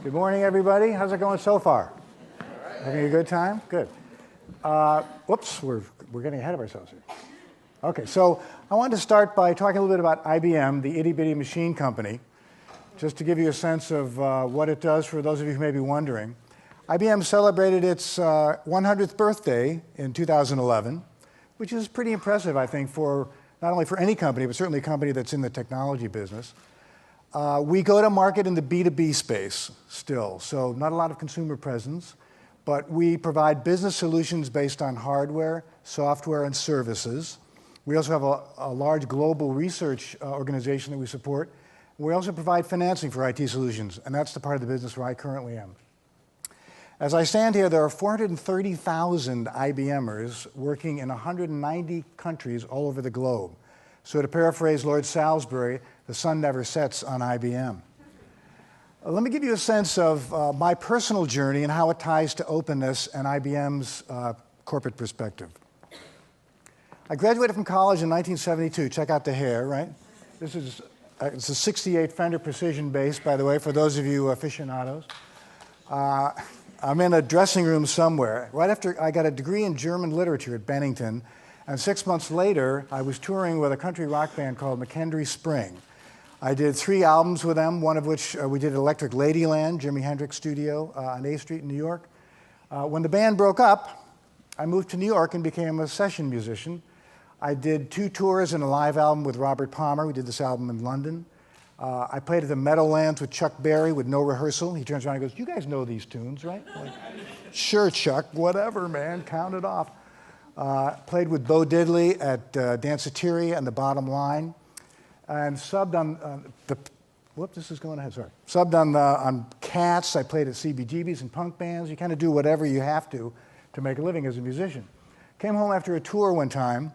Good morning, everybody. How's it going so far? Having a good time? Good. Whoops, we're getting ahead of ourselves here. Okay, so I wanted to start by talking a little bit about IBM, the itty-bitty machine company, just to give you a sense of what it does for those of you who may be wondering. IBM celebrated its 100th birthday in 2011, which is pretty impressive, I think, for not only for any company, but certainly a company that's in the technology business. We go to market in the B2B space still, so not a lot of consumer presence, but we provide business solutions based on hardware, software, and services. We also have a large global research organization that we support. We also provide financing for IT solutions, and that's the part of the business where I currently am. As I stand here, there are 430,000 IBMers working in 190 countries all over the globe. So to paraphrase Lord Salisbury, the sun never sets on IBM. Let me give you a sense of my personal journey and how it ties to openness and IBM's corporate perspective. I graduated from college in 1972. Check out the hair, right? This is it's a 68 Fender Precision bass, by the way, for those of you aficionados. I'm in a dressing room somewhere. Right after I got a degree in German literature at Bennington, and 6 months later, I was touring with a country rock band called McKendree Spring. I did 3 albums with them, one of which we did at Electric Ladyland, Jimi Hendrix studio on A Street in New York. When the band broke up, I moved to New York and became a session musician. I did 2 tours and a live album with Robert Palmer. We did this album in London. I played at the Meadowlands with Chuck Berry with no rehearsal. He turns around and goes, "You guys know these tunes, right?" I'm like, "Sure, Chuck, whatever, man, count it off." Played with Bo Diddley at Danceteria and The Bottom Line, and subbed on Subbed on Cats. I played at CBGBs and punk bands. You kind of do whatever you have to make a living as a musician. Came home after a tour one time,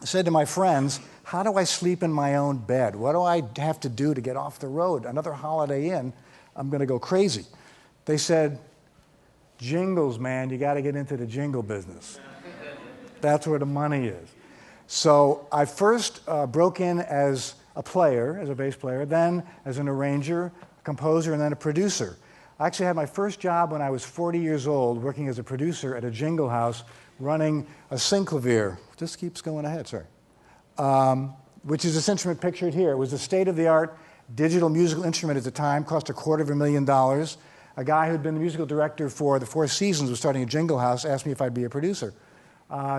said to my friends, "How do I sleep in my own bed? What do I have to do to get off the road? Another Holiday Inn, I'm going to go crazy." They said, "Jingles, man, you got to get into the jingle business. That's where the money is." So I first broke in as a player, as a bass player, then as an arranger, a composer, and then a producer. I actually had my first job when I was 40 years old, working as a producer at a jingle house, running a synclavier. This keeps going ahead, sorry. Which is this instrument pictured here. It was the state-of-the-art digital musical instrument at the time, cost $250,000. A guy who'd been the musical director for the Four Seasons was starting a jingle house, asked me if I'd be a producer.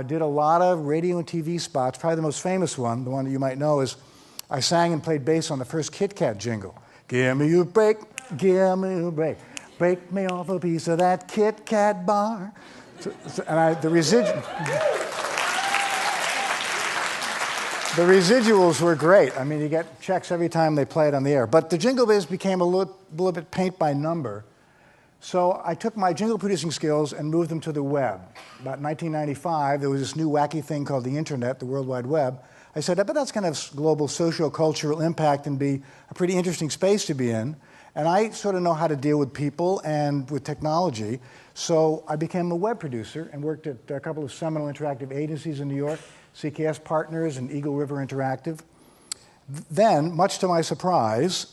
Did a lot of radio and TV spots. Probably the most famous one, the one that you might know, is I sang and played bass on the first Kit Kat jingle. "Give me a break, give me a break. Break me off a piece of that Kit Kat bar." The residuals were great. I mean, you get checks every time they play it on the air. But the jingle biz became a little bit paint by number. So I took my jingle producing skills and moved them to the web. About 1995, there was this new wacky thing called the internet, the World Wide Web. I said, I bet that's going to have global socio-cultural impact and be a pretty interesting space to be in. And I sort of know how to deal with people and with technology. So I became a web producer and worked at a couple of seminal interactive agencies in New York, CKS Partners and Eagle River Interactive. Then, much to my surprise,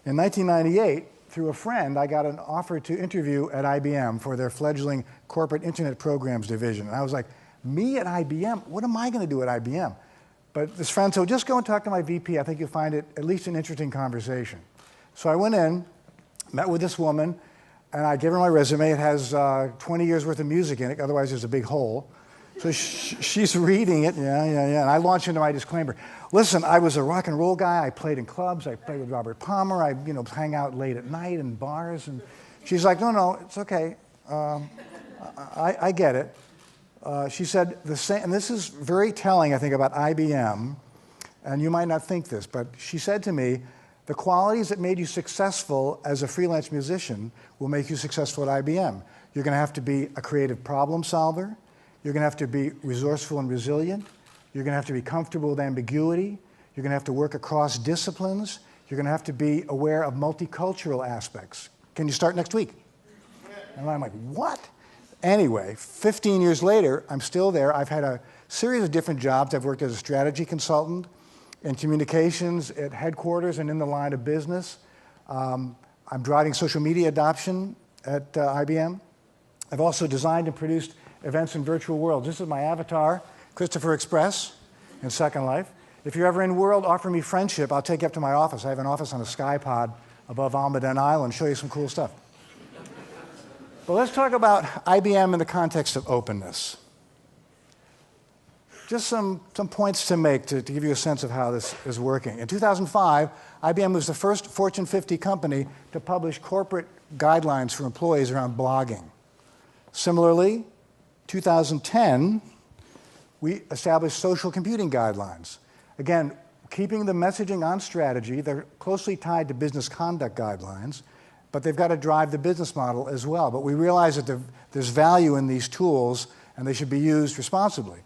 in 1998, through a friend, I got an offer to interview at IBM for their fledgling corporate internet programs division. And I was like, me at IBM? What am I going to do at IBM? But this friend said, just go and talk to my VP. I think you'll find it at least an interesting conversation. So I went in, met with this woman, and I gave her my resume. It has 20 years worth of music in it, otherwise there's a big hole. So she's reading it, yeah, and I launched into my disclaimer. Listen, I was a rock and roll guy. I played in clubs. I played with Robert Palmer. I, hang out late at night in bars. And she's like, no, it's okay. I get it. She said the same, and this is very telling, I think, about IBM. And you might not think this, but she said to me, the qualities that made you successful as a freelance musician will make you successful at IBM. You're going to have to be a creative problem solver. You're going to have to be resourceful and resilient. You're going to have to be comfortable with ambiguity. You're going to have to work across disciplines. You're going to have to be aware of multicultural aspects. Can you start next week? And I'm like, what? Anyway, 15 years later, I'm still there. I've had a series of different jobs. I've worked as a strategy consultant in communications at headquarters and in the line of business. I'm driving social media adoption at IBM. I've also designed and produced events in virtual worlds. This is my avatar, Christopher Express in Second Life. If you're ever in World, offer me friendship. I'll take you up to my office. I have an office on a skypod above Almaden Island, show you some cool stuff. But let's talk about IBM in the context of openness. Just some points to make to give you a sense of how this is working. In 2005, IBM was the first Fortune 50 company to publish corporate guidelines for employees around blogging. Similarly, 2010, we established social computing guidelines. Again, keeping the messaging on strategy, they're closely tied to business conduct guidelines, but they've got to drive the business model as well. But we realize that there's value in these tools, and they should be used responsibly.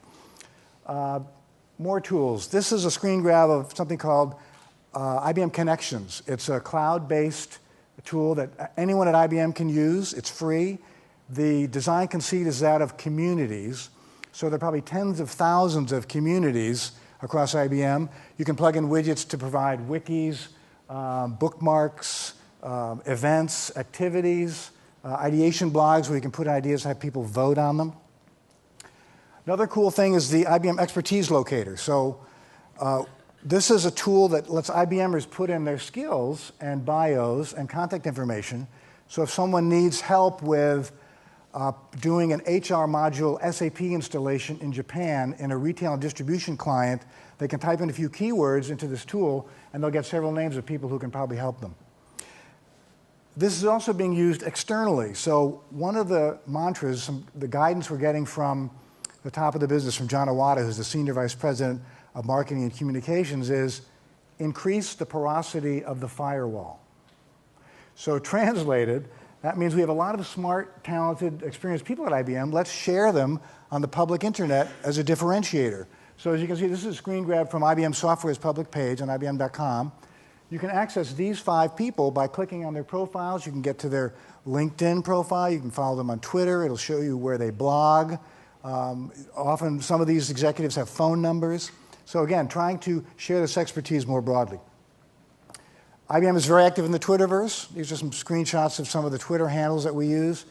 More tools. This is a screen grab of something called IBM Connections. It's a cloud-based tool that anyone at IBM can use. It's free. The design conceit is that of communities. So there are probably tens of thousands of communities across IBM. You can plug in widgets to provide wikis, bookmarks, events, activities, ideation blogs where you can put ideas and have people vote on them. Another cool thing is the IBM Expertise Locator. So this is a tool that lets IBMers put in their skills and bios and contact information. So if someone needs help with doing an HR module SAP installation in Japan in a retail and distribution client, they can type in a few keywords into this tool, and they'll get several names of people who can probably help them. This is also being used externally. So one of the mantras, the guidance we're getting from the top of the business, from John Iwata, who's the Senior Vice President of Marketing and Communications, is increase the porosity of the firewall. So translated, that means we have a lot of smart, talented, experienced people at IBM. Let's share them on the public internet as a differentiator. So as you can see, this is a screen grab from IBM Software's public page on IBM.com. You can access these 5 people by clicking on their profiles. You can get to their LinkedIn profile. You can follow them on Twitter. It'll show you where they blog. Often some of these executives have phone numbers. So again, trying to share this expertise more broadly. IBM is very active in the Twitterverse. These are some screenshots of some of the Twitter handles that we use.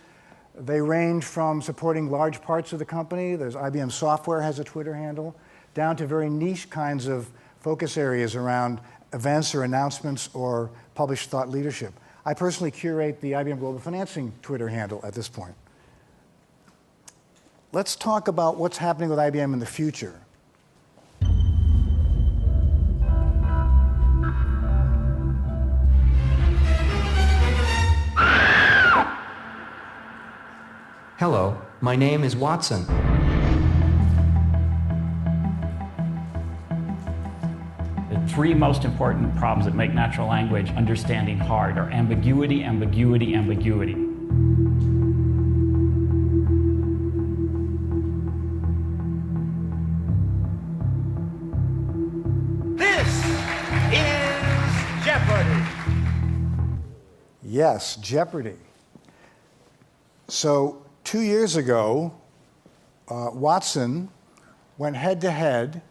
They range from supporting large parts of the company. There's IBM Software has a Twitter handle, down to very niche kinds of focus areas around events or announcements or published thought leadership. I personally curate the IBM Global Financing Twitter handle at this point. Let's talk about what's happening with IBM in the future. Hello, my name is Watson. The 3 most important problems that make natural language understanding hard are ambiguity, ambiguity, ambiguity. This is Jeopardy! Yes, Jeopardy. So 2 years ago, Watson went head-to-head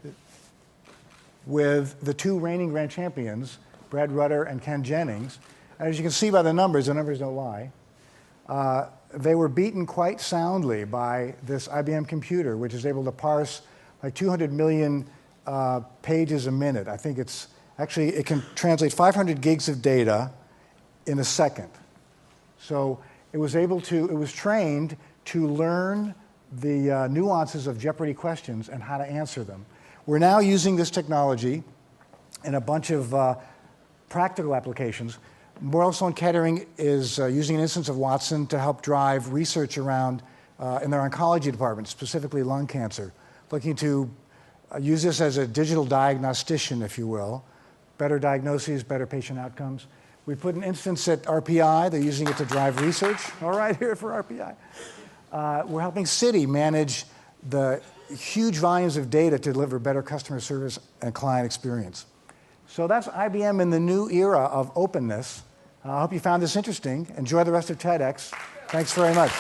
with the 2 reigning grand champions, Brad Rutter and Ken Jennings. And as you can see by the numbers don't lie, they were beaten quite soundly by this IBM computer, which is able to parse like 200 million pages a minute. I think it can translate 500 gigs of data in a second. So it was trained to learn the nuances of Jeopardy questions and how to answer them. We're now using this technology in a bunch of practical applications. Memorial Sloan Kettering is using an instance of Watson to help drive research around in their oncology department, specifically lung cancer, looking to use this as a digital diagnostician, if you will, better diagnoses, better patient outcomes. We put an instance at RPI. They're using it to drive research. All right, here for RPI. We're helping Citi manage the huge volumes of data to deliver better customer service and client experience. So that's IBM in the new era of openness. I hope you found this interesting. Enjoy the rest of TEDx. Thanks very much.